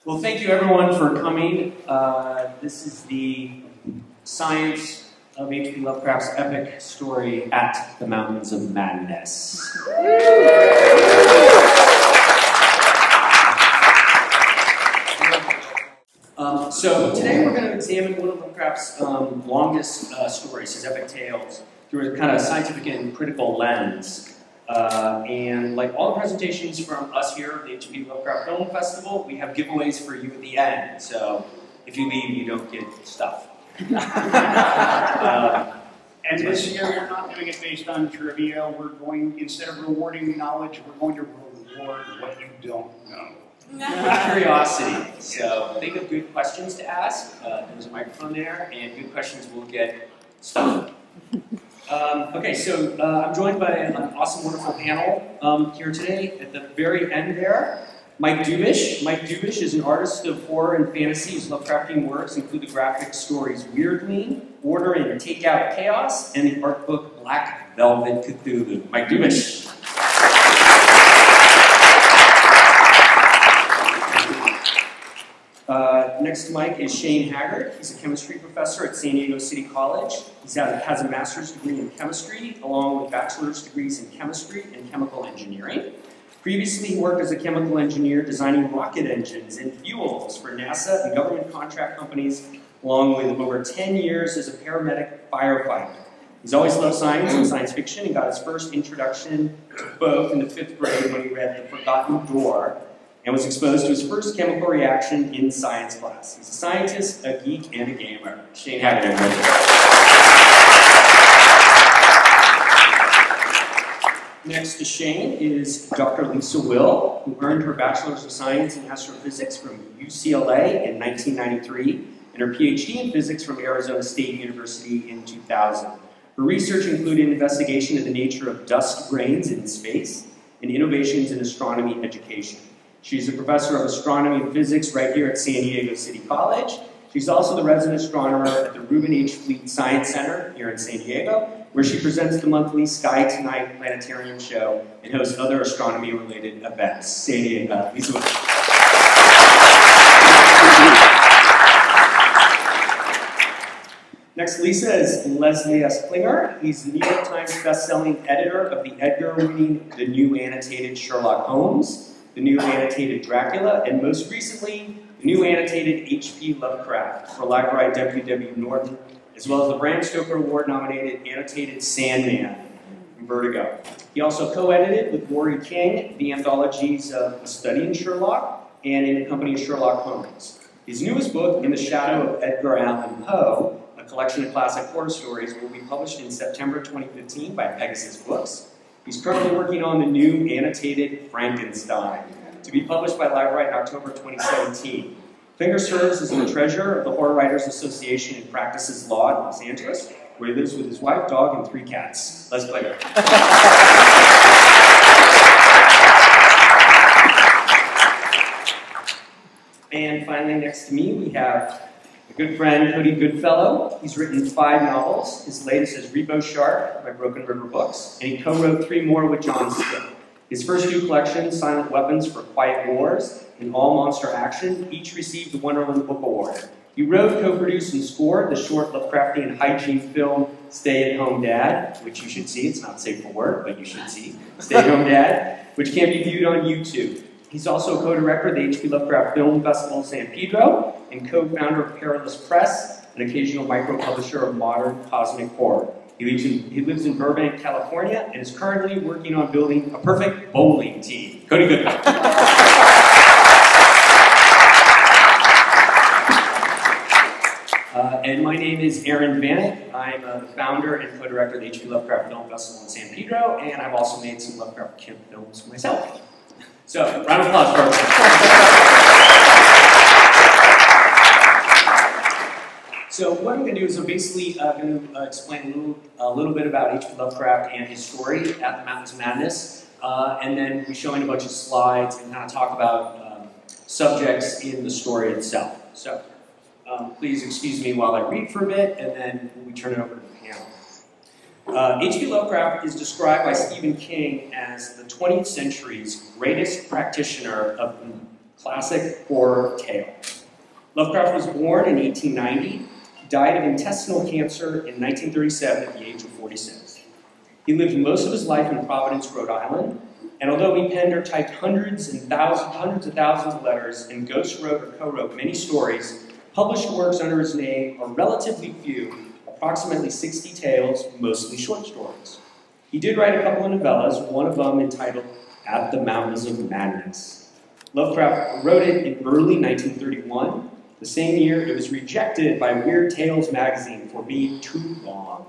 Well, thank you everyone for coming. This is the science of H.P. Lovecraft's epic story, At the Mountains of Madness. So today we're going to examine one of Lovecraft's longest stories, his epic tales, through a kind of scientific and critical lens. And like all the presentations from us here at the H.P. Lovecraft Film Festival, we have giveaways for you at the end. So if you leave, you don't get stuff. And this year, we're not doing it based on trivia. We're going, instead of rewarding knowledge, we're going to reward what you don't know. Curiosity. So think of good questions to ask. There's a microphone there, and good questions will get stuff. Okay, so I'm joined by an awesome, wonderful panel here today. At the very end there, Mike Dubish. Mike Dubish is an artist of horror and fantasy. His Lovecraftian works include the graphic stories Weirdly, Order and Takeout Chaos, and the art book Black Velvet Cthulhu. Mike Dubish. Next to Mike is Shane Haggard. He's a chemistry professor at San Diego City College. He has a master's degree in chemistry, along with bachelor's degrees in chemistry and chemical engineering. Previously, he worked as a chemical engineer designing rocket engines and fuels for NASA and government contract companies, along with over 10 years as a paramedic firefighter. He's always loved science and science fiction and got his first introduction to both in the 5th grade when he read The Forgotten Door, and was exposed to his first chemical reaction in science class. He's a scientist, a geek, and a gamer. Shane Haggard, everybody. Next to Shane is Dr. Lisa Will, who earned her Bachelor's of Science in Astrophysics from UCLA in 1993, and her PhD in Physics from Arizona State University in 2000. Her research included investigation of the nature of dust grains in space and innovations in astronomy education. She's a professor of astronomy and physics right here at San Diego City College. She's also the resident astronomer at the Reuben H. Fleet Science Center here in San Diego, where she presents the monthly Sky Tonight Planetarium show and hosts other astronomy-related events. San Diego, Lisa. Next, Lisa is Leslie S. Klinger. He's the New York Times bestselling editor of the Edgar-winning The New Annotated Sherlock Holmes, the new annotated Dracula, and most recently, the new annotated H.P. Lovecraft for library W.W. Norton, as well as the Bram Stoker Award-nominated annotated Sandman from Vertigo. He also co-edited with Rory King the anthologies of A Study in Sherlock and In the Company of Sherlock Holmes. His newest book, In the Shadow of Edgar Allan Poe, a collection of classic horror stories, will be published in September 2015 by Pegasus Books. He's currently working on the new annotated Frankenstein, to be published by Library in October 2017. Klinger serves as the treasurer of the Horror Writers Association and practices law in Los Angeles, where he lives with his wife, dog, and 3 cats. Les Klinger. And finally, next to me, we have a good friend, Cody Goodfellow. He's written 5 novels. His latest is Repo Shark by Broken River Books, and he co-wrote 3 more with John Skip. His first 2 collections, Silent Weapons for Quiet Wars and All Monster Action, each received the Wonderland Book Award. He wrote, co-produced, and scored the short Lovecraftian hygiene film Stay at Home Dad, which you should see. It's not safe for work, but you should see. Stay at Home Dad, which can be viewed on YouTube. He's also co-director of the H.P. Lovecraft Film Festival San Pedro and co-founder of Perilous Press, an occasional micro-publisher of modern cosmic horror. He lives in Burbank, California, and is currently working on building a perfect bowling team. Cody Goodfellow. And my name is Aaron Vanek. I'm the founder and co-director of the H.P. Lovecraft Film Festival in San Pedro, and I've also made some Lovecraft Camp films myself. So, round of applause for everyone. So what I'm going to do is I'm basically going to explain a little bit about H.P. Lovecraft and his story, At the Mountains of Madness, and then be showing a bunch of slides and kind of talk about subjects in the story itself. So please excuse me while I read for a bit, and then we turn it over to the panel. H.P. Lovecraft is described by Stephen King as the 20th century's greatest practitioner of classic horror tale. Lovecraft was born in 1890, died of intestinal cancer in 1937 at the age of 46. He lived most of his life in Providence, Rhode Island, and although he penned or typed hundreds of thousands of letters and ghost wrote or co-wrote many stories, published works under his name are relatively few, approximately 60 tales, mostly short stories. He did write a couple of novellas, one of them entitled At the Mountains of Madness. Lovecraft wrote it in early 1931. The same year, it was rejected by Weird Tales magazine for being too long.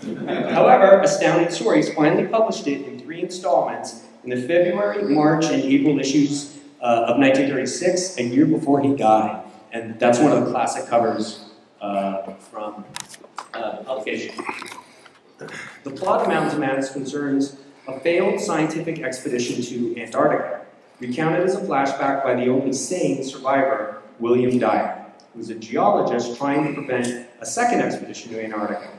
However, Astounding Stories finally published it in 3 installments in the February, March, and April issues of 1936, a year before he died. And that's one of the classic covers from the publication. The plot of Mountains of Madness concerns a failed scientific expedition to Antarctica, recounted as a flashback by the only sane survivor, William Dyer, who was a geologist trying to prevent a second expedition to Antarctica.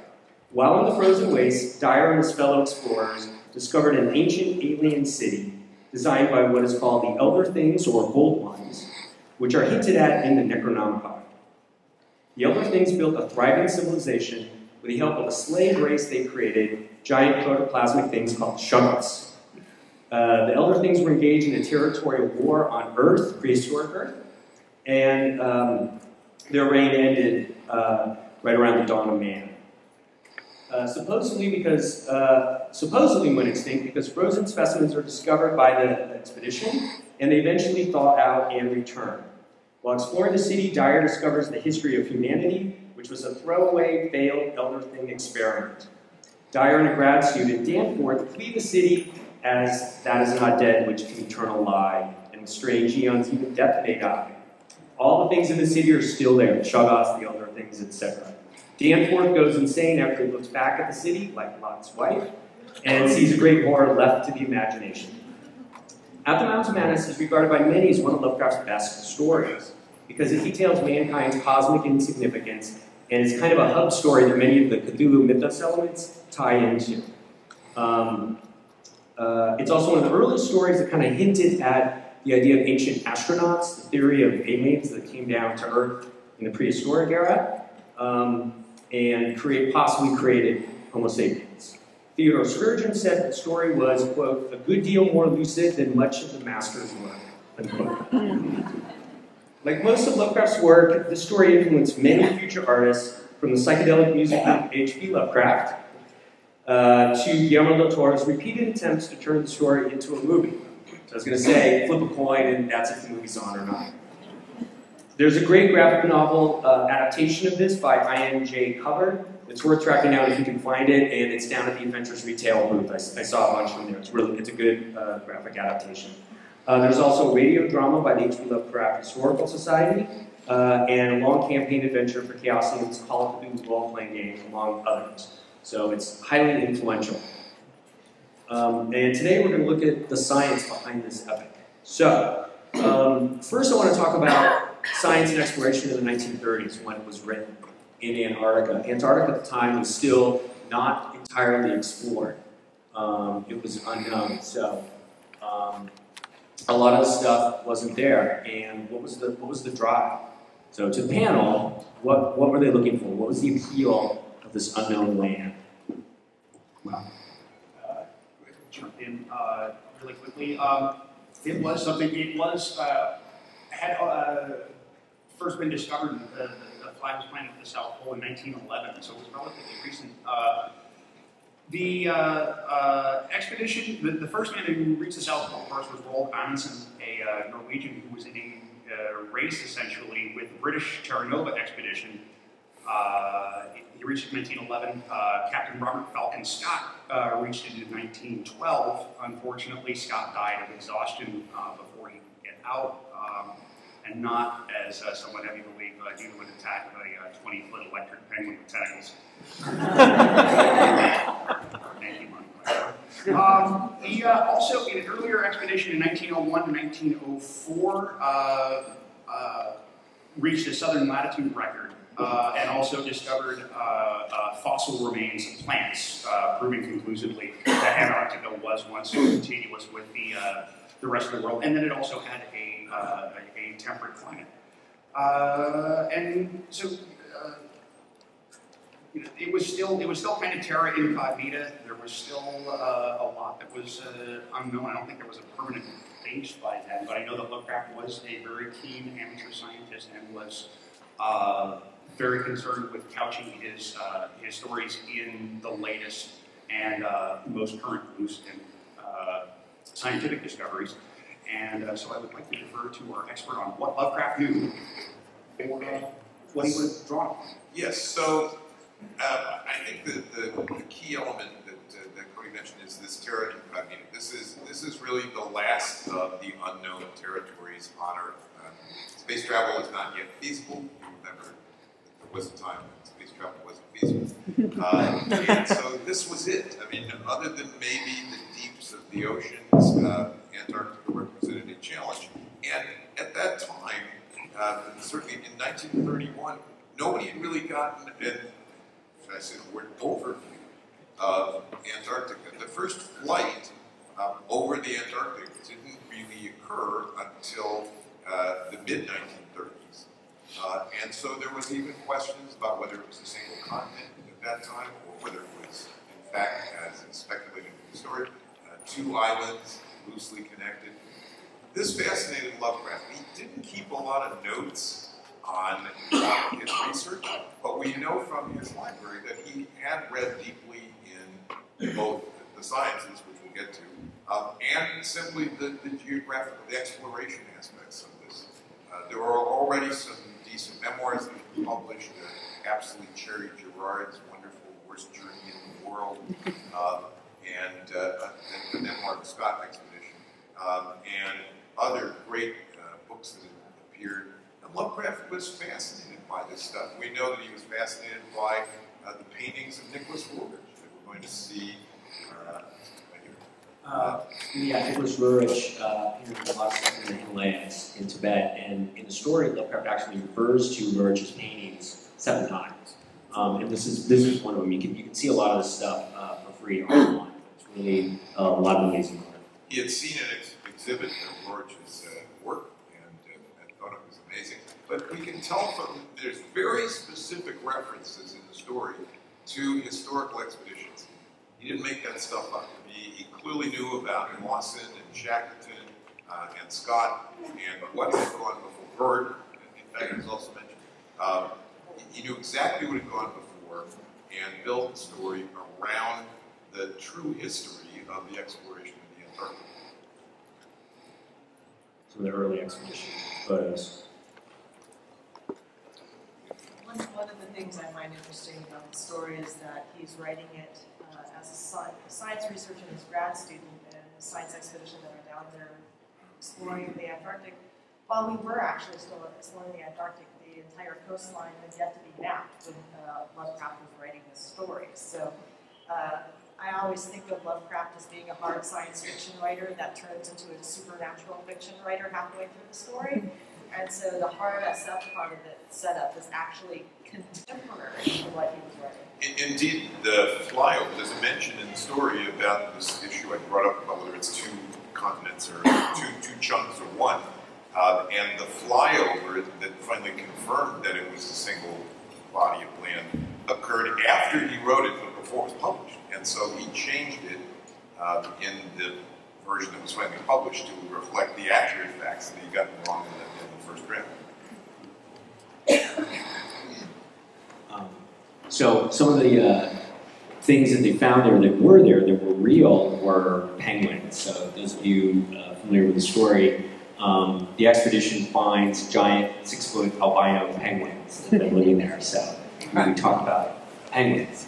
While in the frozen wastes, Dyer and his fellow explorers discovered an ancient alien city designed by what is called the Elder Things, or Old Ones, which are hinted at in the Necronomicon. The Elder Things built a thriving civilization with the help of a slave race they created, giant protoplasmic things called Shunts. The Elder Things were engaged in a territorial war on Earth, prehistoric Earth, and their reign ended right around the dawn of man. Supposedly went extinct because frozen specimens are discovered by the expedition, and they eventually thaw out and return. While exploring the city, Dyer discovers the history of humanity, which was a throwaway, failed Elder Thing experiment. Dyer and a grad student, Danforth, flee the city as that is not dead, which can eternal lie, and with strange eons, even death may die. All the things in the city are still there, the Shoggoths, the Elder Things, etc. Danforth goes insane after he looks back at the city, like Lot's wife, and sees a great horror left to the imagination. At the Mountains of Madness is regarded by many as one of Lovecraft's best stories, because it details mankind's cosmic insignificance, and it's kind of a hub story that many of the Cthulhu mythos elements tie into. It's also one of the early stories that kind of hinted at the idea of ancient astronauts, the theory of aliens that came down to Earth in the prehistoric era, and possibly created Homo sapiens. Theodore Sturgeon said the story was, quote, a good deal more lucid than much of the master's work, unquote. Like most of Lovecraft's work, the story influenced many future artists, from the psychedelic music of H.P. Lovecraft to Guillermo del Toro's repeated attempts to turn the story into a movie. So I was going to say, flip a coin and that's if the movie's on or not. There's a great graphic novel adaptation of this by I.N.J. Coverd. It's worth tracking down if you can find it, and it's down at the Adventures Retail booth. I saw a bunch from there. It's a good graphic adaptation. There's also a radio drama by the H.P. Lovecraft Historical Society, and a long campaign adventure for Chaosium's Call of Cthulhu's role-playing game, among others. So it's highly influential. And today we're going to look at the science behind this epic. So, first I want to talk about science and exploration in the 1930s when it was written in Antarctica. Antarctica at the time was still not entirely explored. It was unknown, so a lot of the stuff wasn't there. And what was the drive? So to the panel, what were they looking for? What was the appeal of this unknown land? Wow. Jump in really quickly. It was something. It was had first been discovered. The flag was planted at the South Pole in 1911, so it was relatively recent. The expedition, the first man who reached the South Pole first was Roald Amundsen, a Norwegian who was in a race essentially with the British Terra Nova expedition. He reached it in 1911. Captain Robert Falcon Scott reached it in 1912. Unfortunately, Scott died of exhaustion before he could get out, and not as someone heavy believed due to an attack of a 20-foot electric penguin with tentacles. Thank you, Monty. He also, in an earlier expedition in 1901 to 1904, reached a southern latitude record. And also discovered fossil remains of plants, proving conclusively that Antarctica was once contiguous with the the rest of the world, and then it also had a temperate climate. And so it was still kind of terra incognita. There was still a lot that was unknown. I don't think there was a permanent base by then, but I know that Lovecraft was a very keen amateur scientist and was very concerned with couching his stories in the latest and most current news and scientific discoveries. And so I would like to defer to our expert on what Lovecraft knew or what he would have drawn upon. Yes, so I think the key element that Cody mentioned is this terra incognita. This is really the last of the unknown territories on Earth. Space travel is not yet feasible. You remember there was a time when space travel wasn't feasible. And so this was it. I mean, other than maybe the deeps of the oceans, Antarctica represented a challenge. And at that time, certainly in 1931, nobody had really gotten I said the word overview of Antarctica. The first flight over the Antarctic didn't really occur until the mid-1930s. And so there was even questions about whether it was a single continent at that time, or whether it was, in fact, as is speculated in the story, two islands loosely connected. This fascinated Lovecraft. He didn't keep a lot of notes on his research, but we know from his library that he had read deeply in both the sciences, which we'll get to, and simply the geographical, the exploration aspects of this. There are already some decent memoirs that have been published. Absolutely Cherry Gerard's wonderful Worst Journey in the World, and the memoir of the Scott expedition, and other great books that have appeared. Lovecraft was fascinated by this stuff. We know that he was fascinated by the paintings of Nicholas Roerich that we're going to see right here. Yeah, Nicholas Roerich painted a lot of stuff in the Himalayas in Tibet, and in the story, Lovecraft actually refers to Roerich's paintings 7 times. And this is one of them. You can see a lot of this stuff for free online. It's really a lot of amazing art. He had seen an exhibit of Roerich's work, and thought it was amazing. But we can tell from, there's very specific references in the story to historical expeditions. He didn't make that stuff up. He clearly knew about Mawson and Shackleton and Scott and what had gone before. Byrd, in fact, it was also mentioned. He knew exactly what had gone before and built the story around the true history of the exploration of the Antarctic. Some of the early expedition photos. One of the things I find interesting about the story is that he's writing it as a science researcher and his grad student and a science expedition that are down there exploring the Antarctic. While we were actually still exploring the Antarctic, the entire coastline had yet to be mapped when Lovecraft was writing this story. So I always think of Lovecraft as being a hard science fiction writer that turns into a supernatural fiction writer halfway through the story. And so the hard SF part of it setup is actually contemporary to what he was writing. Indeed, the flyover, there's a mention in the story about this issue I brought up about whether it's 2 continents or two chunks or one. And the flyover that finally confirmed that it was a single body of land occurred after he wrote it but before it was published. And so he changed it in the version that was finally published to reflect the accurate facts that he got wrong in the first draft. So some of the things that they found that were real were penguins. So those of you familiar with the story, the expedition finds giant 6-foot albino penguins that have been living there. So we talked about penguins.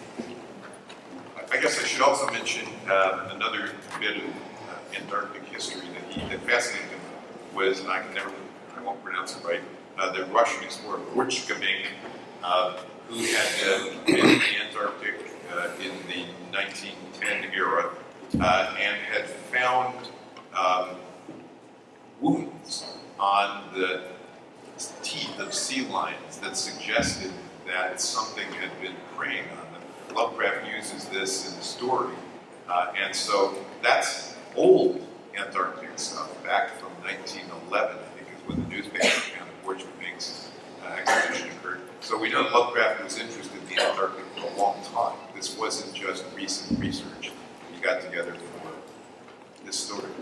I guess I should also mention another bit of Antarctic history that fascinated him was, and I won't pronounce it right, the Russian explorer Burchkamink, who had been in the Antarctic in the 1910 era and had found wounds on the teeth of sea lions that suggested that something had been preying on them. Lovecraft uses this in the story, and so that's old Antarctic stuff back from 1911, I think is when the newspaper found the Voyage of Ming's expedition occurred. So we know Lovecraft was interested in the Antarctic for a long time. This wasn't just recent research. We got together for this story.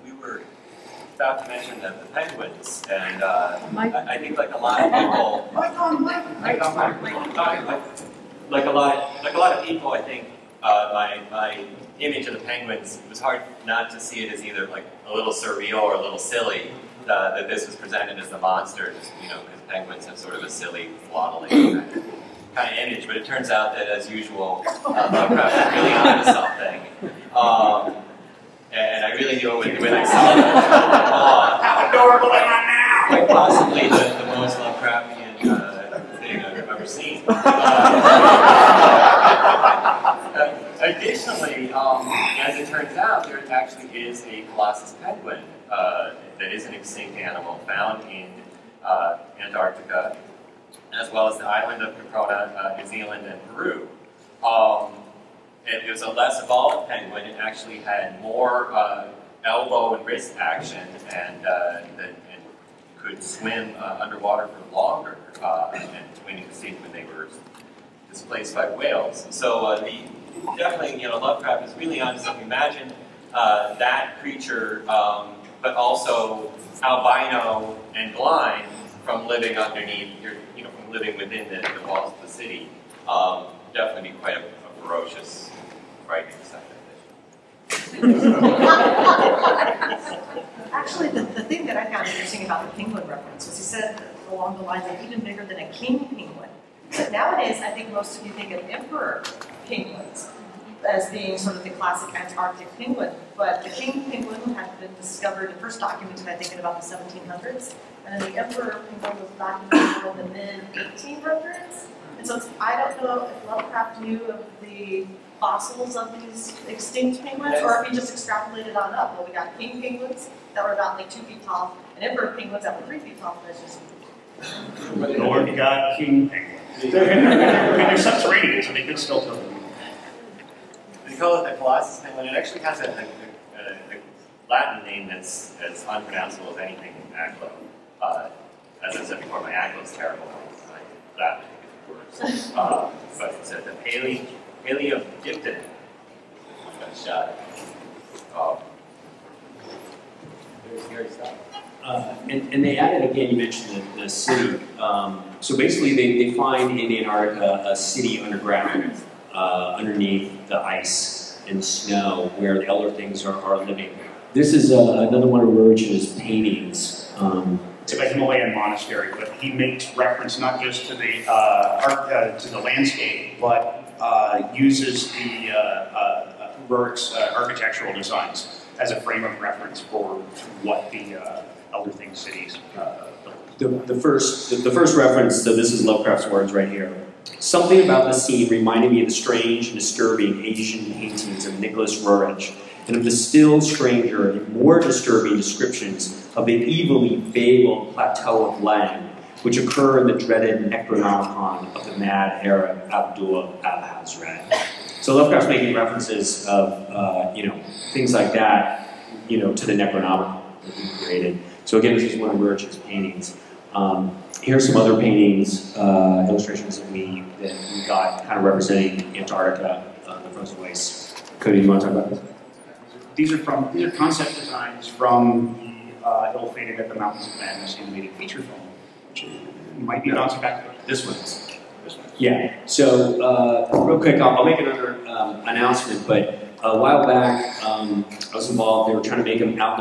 We were about to mention the penguins, and I think like a lot of people, like a lot of people, I think my image of the penguins, it was hard not to see it as either like a little surreal or a little silly. That this was presented as the monsters, you know, because penguins have sort of a silly, waddling kind of image. But it turns out that, as usual, Lovecraft is really onto something. And I really knew it when I saw it. How adorable am I now? Quite possibly the most Lovecraftian thing I've ever seen. Additionally, as it turns out, there actually is a Colossus penguin that is an extinct animal found in Antarctica, as well as the island of Caprona, New Zealand, and Peru. It was a less evolved penguin. It actually had more elbow and wrist action, and could swim underwater for longer, and went extinct when they were displaced by whales. So definitely, you know, Lovecraft is really onto something. Imagine that creature, but also albino and blind from living underneath, from living within the walls of the city. Definitely be quite a ferocious, frightening sight, I think. Actually, the thing that I found interesting about the penguin reference was he said along the lines of even bigger than a king penguin. But nowadays, I think most of you think of emperor penguins as being sort of the classic Antarctic penguin. But the king penguin had been discovered and first documented, I think, in about the 1700s. And then the emperor penguin was documented in the mid-1800s. And so I don't know if Lovecraft knew of the fossils of these extinct penguins, or if he just extrapolated on up. Well, we got king penguins that were about like 2 feet tall, and emperor penguins that were 3 feet tall. That's just... Lord God, king penguins. And they're subterranean, so they could still tell them. They call it the Colossus penguin. It actually has a Latin name that's as unpronounceable as anything in Anglo. As I said before, my Anglo is terrible. Latin words. But it's the Paleogipton. Very scary stuff. And they added, again, you mentioned the city. So basically they find in Antarctica a city underground, underneath the ice and snow, where the elder things are living. This is another one of Roach's paintings. It's a Himalayan monastery, but he makes reference not just to the landscape, but uses the Rurick's architectural designs as a frame of reference for what the Elder Things cities built. The first reference, so this is Lovecraft's words right here. Something about the scene reminded me of the strange and disturbing Asian paintings of Nicholas Roerich, and of the still stranger and more disturbing descriptions of the evilly fabled plateau of land, which occur in the dreaded Necronomicon of the mad Arab Abdul al-Hazred. So Lovecraft's making references of, things like that, to the Necronomicon that he created. So again, this is one of Roerich's paintings. Here's some other paintings, illustrations that we got kind of representing Antarctica, the frozen wastes. Cody, do you want to talk about this? These are concept designs from the ill-fated At the Mountains of Madness animated feature film, which might be bouncing back. This one's. Yeah. So real quick, I'll make another announcement. But a while back, I was involved. They were trying to make an Out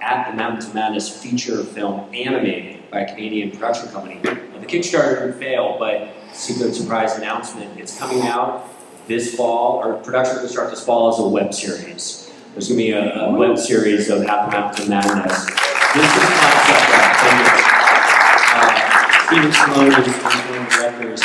at the Mountains of Madness feature film animated by a Canadian production company. The Kickstarter failed, but secret surprise announcement: it's coming out this fall, or production will start this fall as a web series. There's going to be a web series of At the Mountains of Madness. This is concept art. Steven Sloan is one of the directors.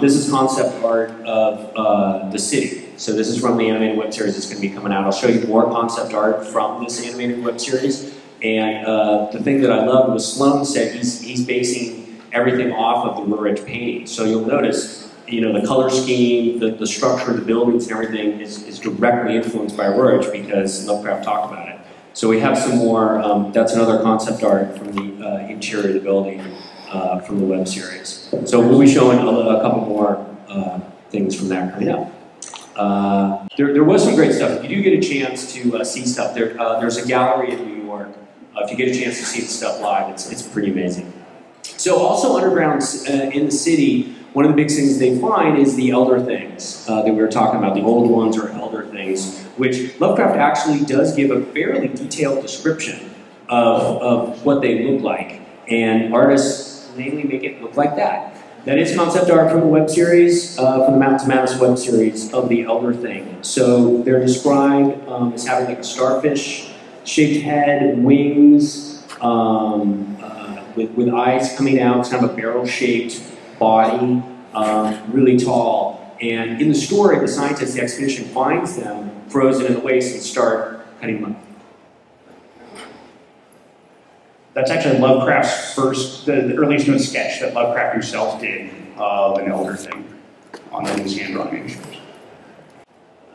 This is concept art of the city. So this is from the animated web series that's going to be coming out. I'll show you more concept art from this animated web series. And the thing that I loved was Sloan said he's basing everything off of the Roerich painting. So you'll notice you know, the color scheme, the structure of the buildings and everything is directly influenced by Roach because Lovecraft talked about it. So we have some more, that's another concept art from the interior of the building from the web series. So we'll be showing a couple more things from that coming up. There was some great stuff. If you do get a chance to see stuff, there's a gallery in New York. If you get a chance to see the stuff live, it's pretty amazing. So also underground in the city, one of the big things they find is the elder things that we were talking about, the old ones or elder things, which Lovecraft actually does give a fairly detailed description of what they look like. And artists mainly make it look like that. That is concept art from the web series, from the Mountain to Madness web series of the elder thing. So they're described as having like a starfish-shaped head, wings, with eyes coming out, kind of a barrel-shaped body, really tall. And in the story, the scientists, the expedition finds them frozen in the waste and start cutting them up. That's actually Lovecraft's first, the earliest known sketch that Lovecraft himself did of an elder thing on his hand-drawn manuscript.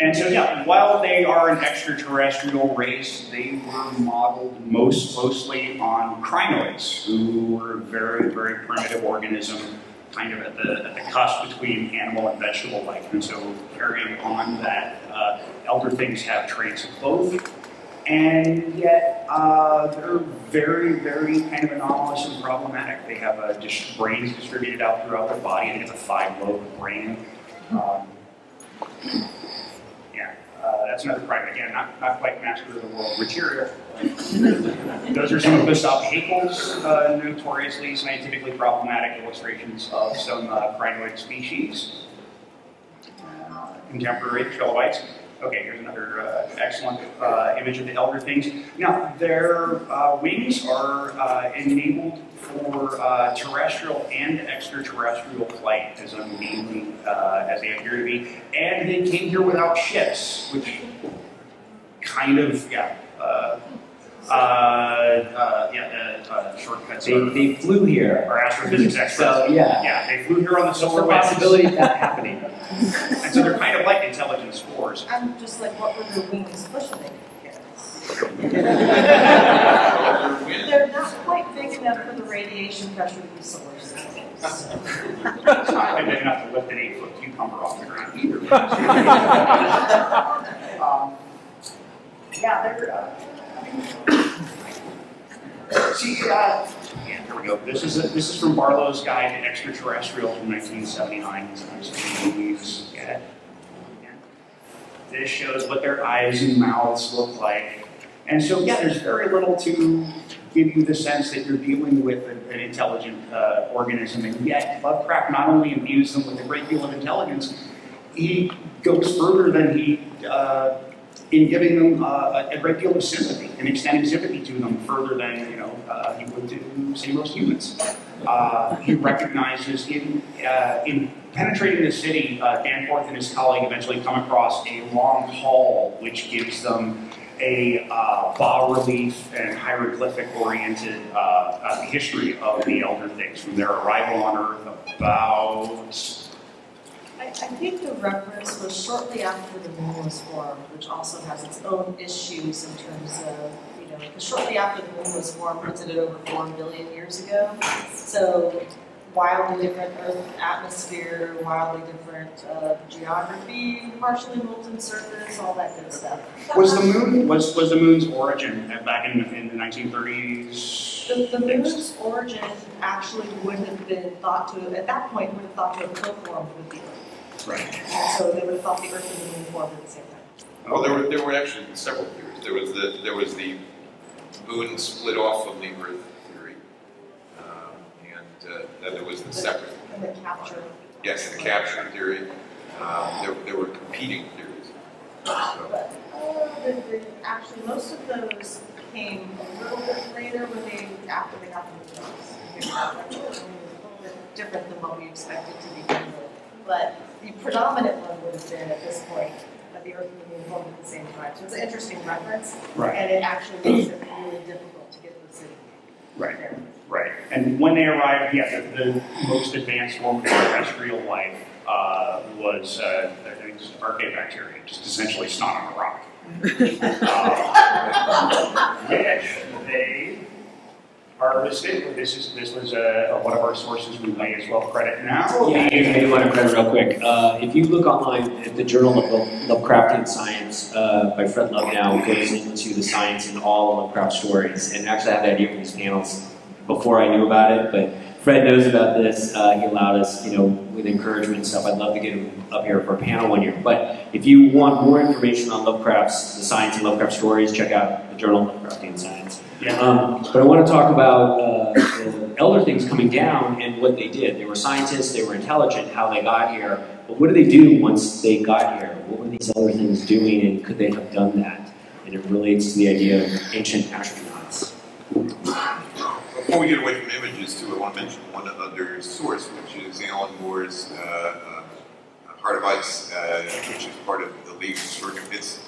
And so, yeah, while they are an extraterrestrial race, they were modeled most closely on crinoids, who were a very, very primitive organism, kind of at the cusp between animal and vegetable life. And so, carrying on that, elder things have traits of both. And yet, they're very, very kind of anomalous and problematic. They have brains distributed out throughout their body. I think it's a 5-lobe brain. That's another crime. Again, not quite master of the world material. Those are some of Gustav Haeckel's notoriously scientifically problematic illustrations of some crinoid species. Contemporary trilobites. Okay, here's another excellent image of the elder things. Now, their wings are enabled for terrestrial and extraterrestrial flight, as unwieldy as they appear to be. And they came here without ships, which kind of, shortcuts. They flew here. Our astrophysics experts. So, yeah, they flew here on the solar the wind. possibility of that happening. And so they're kind of like intelligent spores. I'm just like, what were their wings cushioning? They're not quite big enough for the radiation pressure of these solar systems. It's not quite big enough to lift an 8-foot cucumber off the ground either. Yeah, they're. Yeah, here we go. This is from Barlow's Guide to Extraterrestrials from 1979. Yeah. This shows what their eyes and mouths look like. And so, yeah, there's very little to give you the sense that you're dealing with an intelligent organism. And yet, Lovecraft not only imbues them with a great deal of intelligence, he goes further than he in giving them a great deal of sympathy and extending sympathy to them further than he would to, say, most humans. He recognizes in penetrating the city, Danforth and his colleague eventually come across a long hall which gives them a bas-relief and hieroglyphic-oriented history of the elder things from their arrival on Earth about. I think the reference was shortly after the moon was formed, which also has its own issues in terms of, because shortly after the moon was formed, puts it at over 4 billion years ago. So wildly different Earth atmosphere, wildly different geography, partially molten surface, all that good stuff. Was the moon's origin back in the 1930s? The moon's origin actually would have been thought to, at that point, would have thought to have co-formed with the Earth. Right. And so they would have thought the Earth and the moon formed at the same time. Well, there were actually several theories. There was the moon split off from the Earth theory, and then there was the separate. And the capture. Yes, the capture theory. There were competing theories. But actually, most of those came a little bit later after they got to the Earth. It was a little bit different than what we expected to begin with. But the predominant one would have been at this point that the Earth and the moon formed at the same time. So it's an interesting reference, right. And it actually makes it really difficult to get to the city. Right. There. Right. And when they arrived, the most advanced form of terrestrial life was I think just archaebacteria, just essentially snot on a rock. Which they harvested. This was one of our sources we may as well credit now. Yeah, I do want to credit real quick. If you look online at the Journal of Lovecraftian Science by Fred Lovenow, goes into the science in all Lovecraft stories, and actually I had the idea for these panels before I knew about it, but Fred knows about this. He allowed us, with encouragement and stuff. I'd love to get him up here for a panel one year. But if you want more information on the science and Lovecraft stories, check out the Journal of Lovecraftian Science. Yeah. But I want to talk about the Elder Things coming down and what they did. They were scientists, they were intelligent, how they got here. But what did they do once they got here? What were these Elder Things doing, and could they have done that? And it relates to the idea of ancient astronauts. Before we get away from images, too, I want to mention one other source, which is Alan Moore's Heart of Ice, which is part of the League of Extraordinary. It's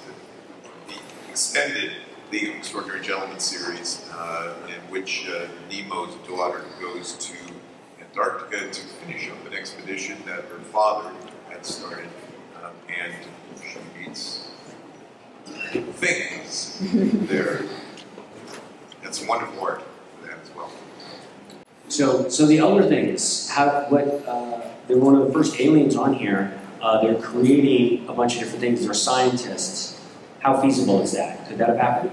the extended League of Extraordinary Gentlemen series, in which Nemo's daughter goes to Antarctica to finish up an expedition that her father had started, and she meets things there. That's wonderful art. So the Elder Things, they're one of the first aliens on here. They're creating a bunch of different things. They're scientists. How feasible is that? Could that have happened?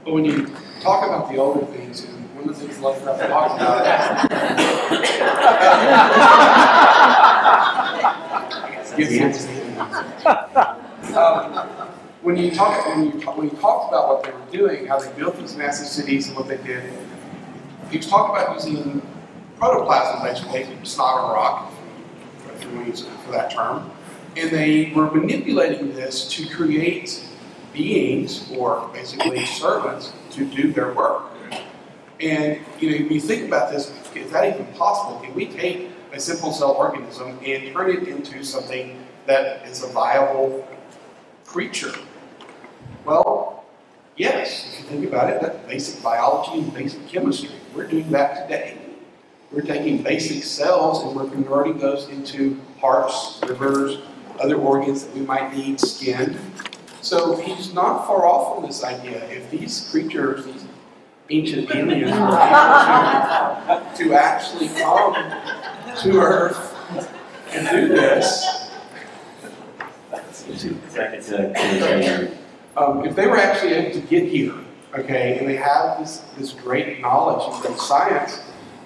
But when you talk about the Elder Things, and one of the things Lovecraft talks about when you talked about what they were doing, how they built these massive cities and what they did, he was talking about using protoplasm, basically, snot on a rock, if you want to use it for that term, and they were manipulating this to create beings, or basically servants, to do their work. And when you think about this, is that even possible? Can we take a simple cell organism and turn it into something that is a viable creature? Well, yes, if you think about it, that's basic biology and basic chemistry. We're doing that today. We're taking basic cells and we're converting those into hearts, livers, other organs that we might need, skin. So he's not far off on this idea. If these creatures, these ancient aliens, were able to actually come to Earth and do this, if they were actually able to get here, okay, and they have this great knowledge and great science,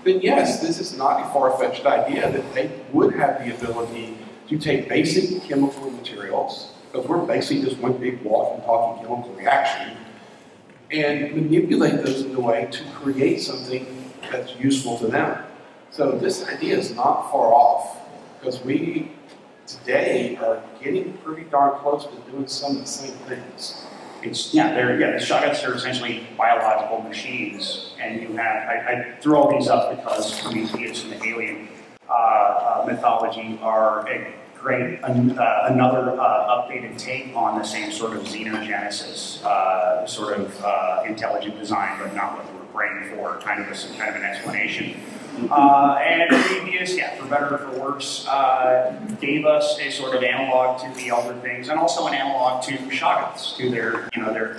then yes, this is not a far-fetched idea that they would have the ability to take basic chemical materials, because we're basically just one big walking, talking chemical reaction, and manipulate those in a way to create something that's useful to them. So this idea is not far off, because we today are getting pretty darn close to doing some of the same things. The shotguns are essentially biological machines, and you have, I threw all these up because Prometheus and the alien mythology are a great, another updated take on the same sort of xenogenesis, sort of intelligent design, but not what they were praying for, kind of an explanation. And Prometheus, for better or for worse, gave us a sort of analog to the Elder Things, and also an analog to shotguns, to their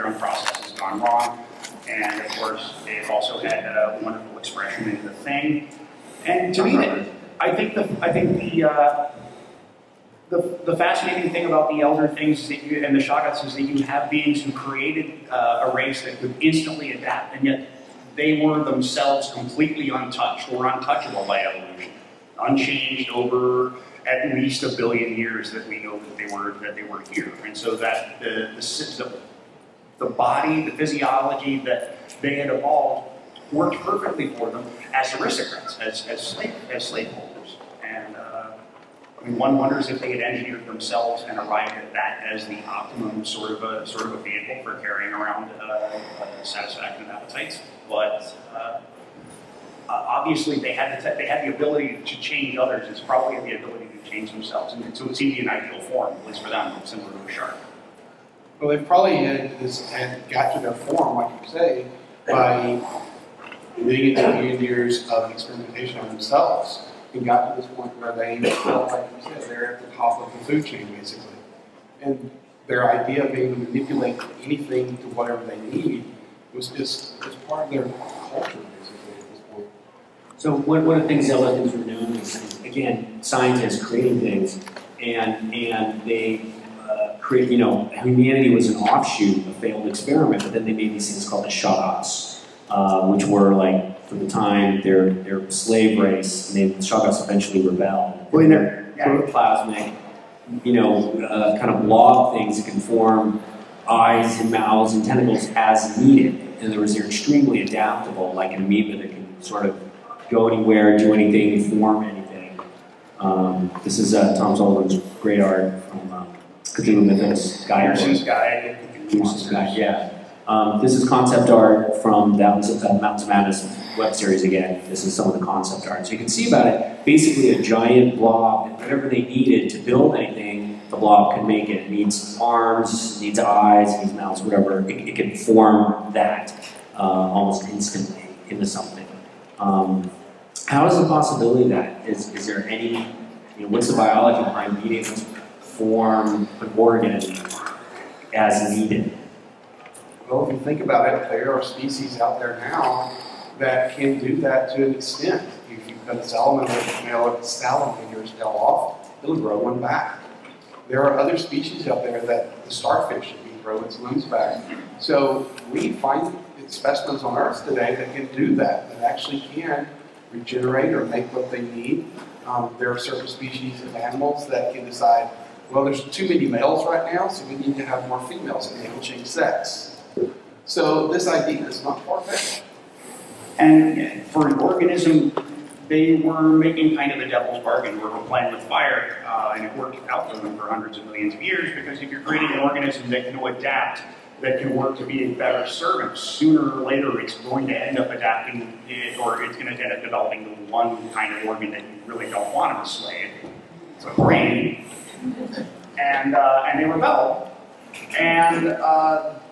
own processes gone wrong. And of course, it also had a wonderful expression in the Thing. And to me, I think the fascinating thing about the Elder Things and the shotguns is that you have beings who created a race that could instantly adapt, and yet they were themselves completely untouched, or untouchable by evolution, unchanged over at least 1 billion years that we know that they were here. And so that the body, the physiology that they had evolved worked perfectly for them as aristocrats, as slaveholders. And one wonders if they had engineered themselves and arrived at that as the optimum sort of a vehicle for carrying around satisfaction and appetites. But obviously, they had the ability to change others. It's probably the ability to change themselves, and so it seemed to be an ideal form, at least for them, similar to a shark. Well, they probably had got to their form, like you say, by millions and millions of years of experimentation on themselves. and got to this point where they felt like you said they're at the top of the food chain basically. And their idea of being able to manipulate anything to whatever they need was part of their culture basically at this point. So one of the things, the other things we're doing is, again, scientists creating things, and they create, humanity was an offshoot, a failed experiment, but then they made these things called the Shoggoths, which were like, for the time, they're slave race, and the Shoggoths eventually rebelled. Well, they're protoplasmic, kind of blob things that can form eyes and mouths and tentacles as needed. In other words, they're extremely adaptable, like an amoeba that can sort of go anywhere, do anything, form anything. This is Tom Sullivan's great art from Cthulhu Mythos Guide. Pearson's Guide. Pearson's Guide, yeah. This is concept art from the Mountains of Madness web series again. This is some of the concept art. So you can see about it, basically a giant blob, and whatever they needed to build anything, the blob can make it. It needs arms, needs eyes, needs mouths, whatever. It can form that almost instantly into something. How is the possibility of that? Is there any, what's the biology behind being able to form an organ as needed? Well, if you think about it, there are species out there now that can do that to an extent. If you cut a salamander's tail off, it'll grow one back. There are other species out there that the starfish can grow its limbs back. So we find specimens on Earth today that can do that actually can regenerate or make what they need. There are certain species of animals that can decide, well, there's too many males right now, so we need to have more females, and they will change sex. So this idea is not far-fetched. And for an organism, they were making kind of the devil's bargain. We were playing with fire, and it worked out for them for hundreds of millions of years, because if you're creating an organism that can adapt, that can work to be a better servant, sooner or later it's going to end up adapting it, or it's going to end up developing the one kind of organ that you really don't want in a slave. It's a brain. And they rebelled. And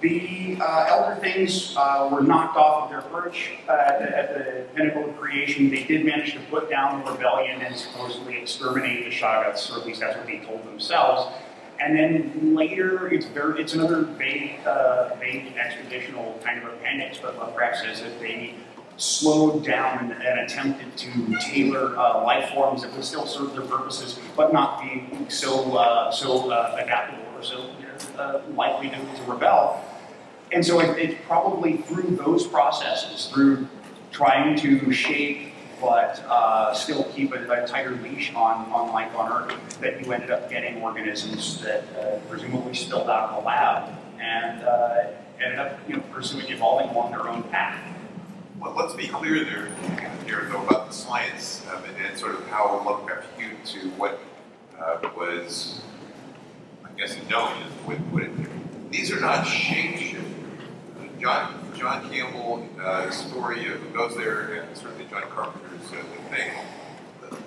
the elder things were knocked off of their perch at the pinnacle of creation. They did manage to put down the rebellion and supposedly exterminate the Shoggoths, or at least that's what they told themselves. And then later, it's another vague expositional kind of appendix, but Lovecraft says that they slowed down and attempted to tailor life forms that would still serve their purposes, but not be so adaptable or so likely to rebel. And so it's probably through those processes, through trying to shape but still keep a tighter leash on life on Earth, that you ended up getting organisms that presumably spilled out of the lab and ended up pursuing, evolving along their own path. Well, let's be clear here though, about the science and sort of how Lovecraft hewed to what was, I guess, known as what it, these are not shapeshifters. John Campbell's story of who goes there, and certainly John Carpenter's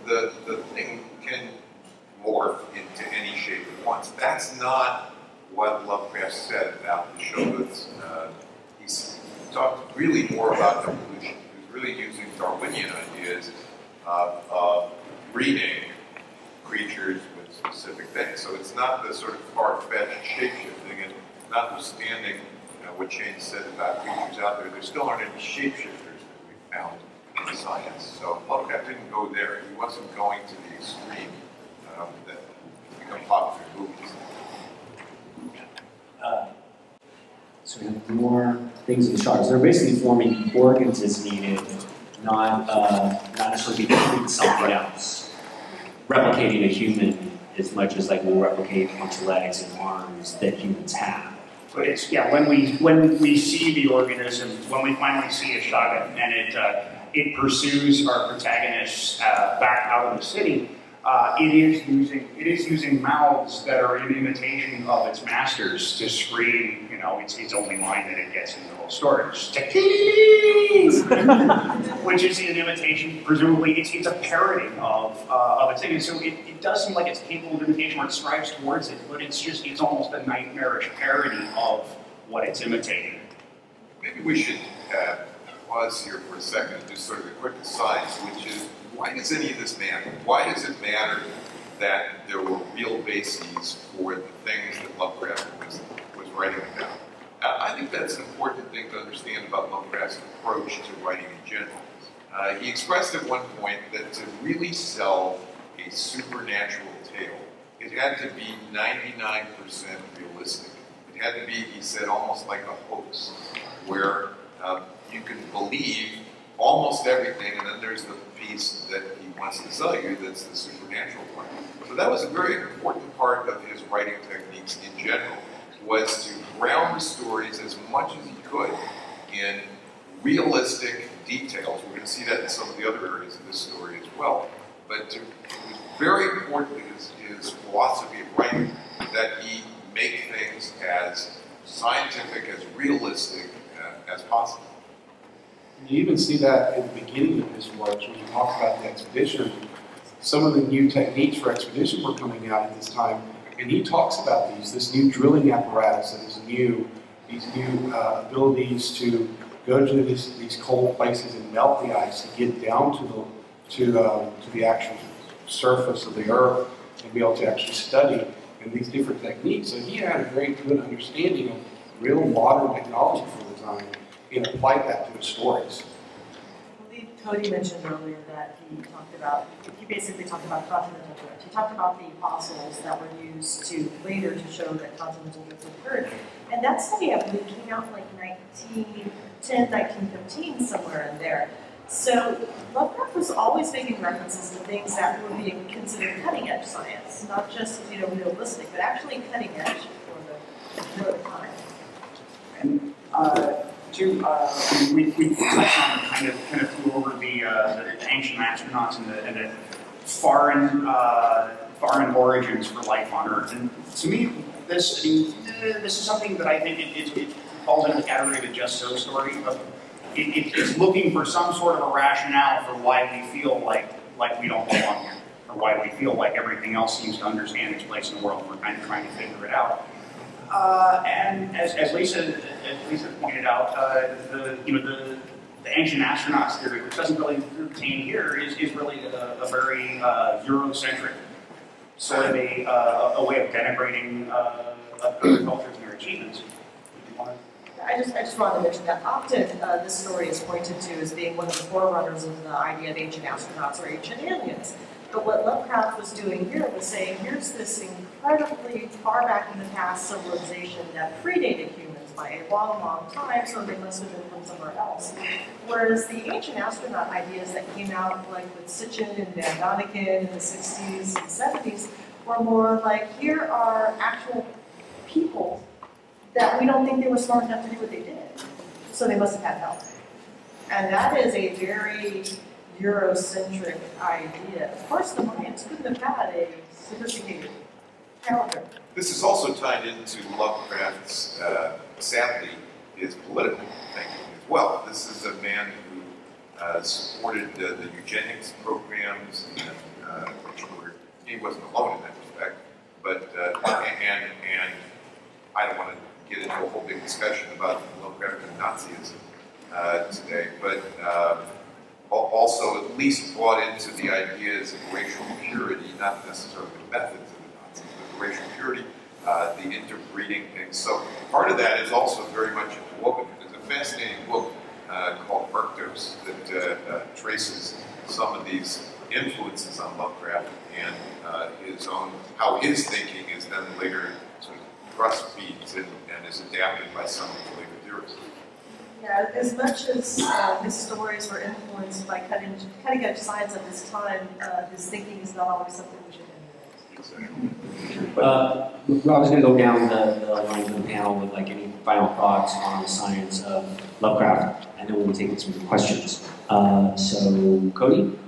the thing can morph into any shape it wants. That's not what Lovecraft said about the Shoggoths. He's talked really more about evolution. He was really using Darwinian ideas of breeding creatures with specific things. So it's not the sort of far-fetched shape-shifting, and notwithstanding what Shane said about creatures out there, there still aren't any shapeshifters that we've found in science. So Lovecraft didn't go there. He wasn't going to the extreme that become popular in movies. So we have more things in the sharks. They're basically forming organs as needed, not necessarily becoming something else. Replicating a human as much as like we'll replicate a bunch of legs and arms that humans have. But it's, when we see the organism, when we finally see a Shoggoth and it pursues our protagonists back out of the city, it is using mouths that are in imitation of its masters to scream, its only line that it gets in the whole story, which is an imitation. Presumably, it's a parroting of its thing. And so it does seem like it's capable of imitation, or it strives towards it, but it's almost a nightmarish parody of what it's imitating. Maybe we should pause here for a second, just sort of a quick aside, which is, why does any of this matter? Why does it matter that there were real bases for the things that Lovecraft was writing about? I think that's an important thing to understand about Lovecraft's approach to writing in general. He expressed at one point that to really sell a supernatural tale, it had to be 99% realistic. It had to be, he said, almost like a hoax, where you can believe almost everything, and then there's the piece that he wants to sell you that's the supernatural part. So that was a very important part of his writing techniques in general, was to ground the stories as much as he could in realistic details. We're going to see that in some of the other areas of this story as well. But it was very important in his philosophy of writing that he make things as scientific, as realistic as possible. You even see that in the beginning of his works when he talks about the expedition. Some of the new techniques for expedition were coming out at this time, and he talks about this new drilling apparatus and these new abilities to go to these cold places and melt the ice to get down to the actual surface of the earth and be able to actually study and these different techniques. So he had a very good understanding of real modern technology for the time and applied that to his stories. I believe Cody mentioned earlier that he basically talked about continental drift. He talked about the fossils that were used later to show that continental drift occurred. And that study, I believe, came out in like 1910, 1915, somewhere in there. So Lovecraft was always making references to things that were being considered cutting-edge science, not just realistic, but actually cutting edge for the time. And we touched on kind of flew over the ancient astronauts and the foreign origins for life on Earth. And to me, this is something that I think it falls into the category of a just so story. It's looking for some sort of a rationale for why we feel like we don't belong here, or why we feel like everything else seems to understand its place in the world. We're kind of trying to figure it out. And as Lisa pointed out, the ancient astronauts theory, which doesn't really pertain here, is really a very Eurocentric sort of a way of denigrating other cultures and their achievements. I just wanted to mention that often this story is pointed to as being one of the forerunners of the idea of ancient astronauts or ancient aliens. But what Lovecraft was doing here was saying, here's this incredibly far back in the past civilization that predated humans by a long, long time, so they must have been from somewhere else. Whereas the ancient astronaut ideas that came out like with Sitchin and Van Doniken in the 60s and 70s were more like, here are actual people that we don't think they were smart enough to do what they did. So they must have had help. And that is a very Eurocentric idea. Of course, the Mayans couldn't have had a sophisticated calendar. This is also tied into Lovecraft's, sadly, his political thinking as well. This is a man who supported the eugenics programs, and he wasn't alone in that respect. But and I don't want to get into a whole big discussion about Lovecraftian Nazism today, but also at least brought into the ideas of racial purity, not necessarily the methods of the Nazis, but the racial purity, the interbreeding things. So part of that is also very much interwoven. There's a fascinating book called Arctos that traces some of these influences on Lovecraft and how his thinking is then later sort of breastfeeds and is adapted by some of the later theorists. Yeah, as much as his stories were influenced by cutting-edge science at this time, his thinking is not always something we should emulate. I was going to go down the line of the panel with like any final thoughts on the science of Lovecraft, and then we'll take some questions. So, Cody?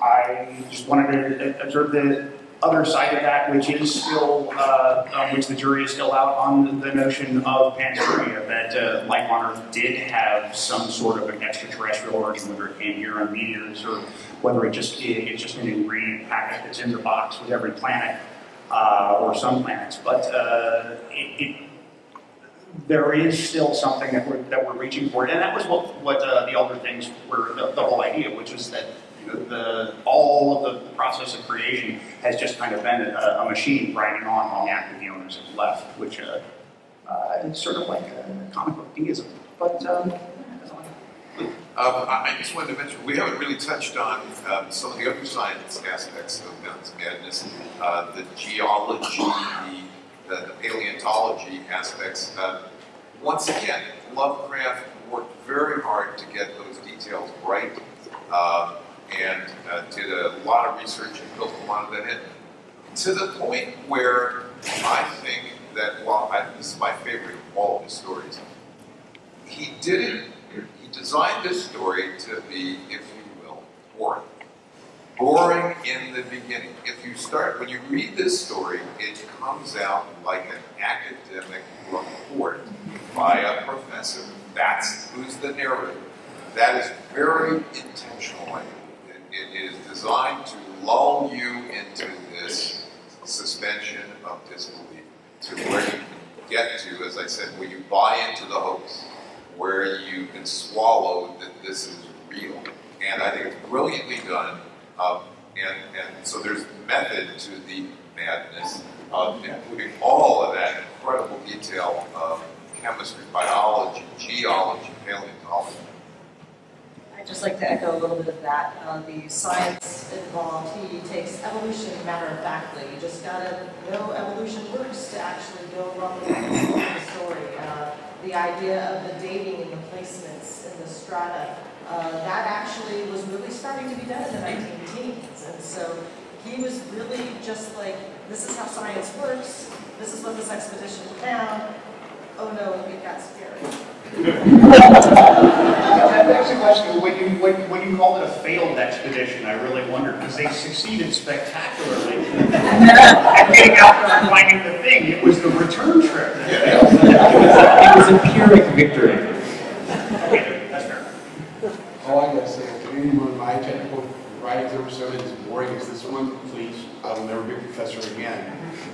I just wanted to observe the other side of that, which is still, which the jury is still out on the notion of Pangeria, that life on Earth did have some sort of an extraterrestrial origin, whether it came here on meteors or whether it's just an ingredient packet that's in the box with every planet or some planets. But there is still something that we're reaching for, and that was what the elder things were, the whole idea, which was that all of the process of creation has just kind of been a machine grinding on long after the owners have left, which it's sort of like a comic book deism. But I just wanted to mention, we haven't really touched on some of the other science aspects of Mountains of Madness, the geology, the paleontology aspects. Once again, Lovecraft worked very hard to get those details right, and did a lot of research and built a lot of that in. To the point where I think that, this is my favorite of all of his stories, he designed this story to be, if you will, boring. Boring in the beginning. When you read this story, it comes out like an academic report by a professor. That's who's the narrator. That is very intentional. It is designed to lull you into this suspension of disbelief, to where you can get to, as I said, where you buy into the hoax, where you can swallow that this is real. And I think it's brilliantly done. And so there's method to the madness of including all of that incredible detail of chemistry, biology, geology, paleontology. I'd just like to echo a little bit of that. The science involved, he takes evolution matter-of-factly. You just gotta know evolution works to actually go run the story. The idea of the dating and the placements in the strata, that actually was really starting to be done in the 19 teens. And so he was really just like, this is how science works, this is what this expedition found. Oh no, it got scary. That's a question. When you called it a failed expedition, I really wondered, because they succeeded spectacularly. And getting out there and finding the thing, it was the return trip that failed. It was a Pyrrhic victory. Okay, that's fair. All I gotta say is, if any one of my technical writings ever started as boring as this one, please, I will never be a professor again.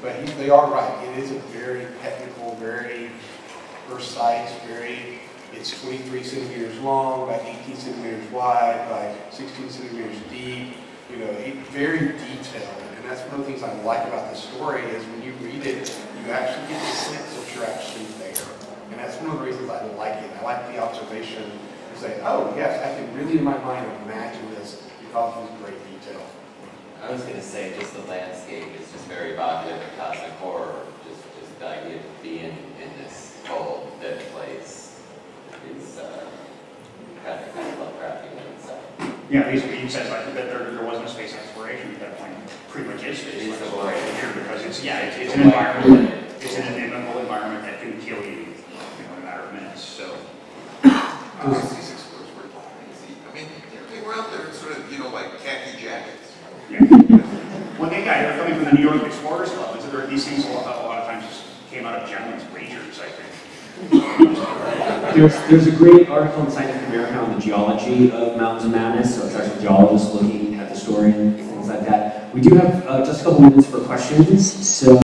But they are right. It is a very technical, very precise, it's 23 centimeters long, by 18 centimeters wide, by 16 centimeters deep, very detailed. And that's one of the things I like about the story is when you read it, you actually get the sense that you're actually there. And that's one of the reasons I like it. I like the observation to say, oh yes, I can really in my mind imagine this because of this great detail. I was going to say, just the landscape is just very evocative of cosmic horror. Just the idea of being in this cold, dead place is kind of Lovecraftian in itself. Yeah, he says that there wasn't a space exploration at that point. Pretty much is space exploration here because it's an environment. It's an inimical environment that can kill you, in a matter of minutes. So. Space explorers were crazy. I mean, they were out there sort of, like khaki jackets. Yeah. When they were coming from the New York Explorers Club, these things a lot of times just came out of gentlemen's bleachers, I think. There's a great article in Scientific American on the geology of Mountains of Madness, so it's actually geologists looking at the story and things like that. We do have just a couple minutes for questions, so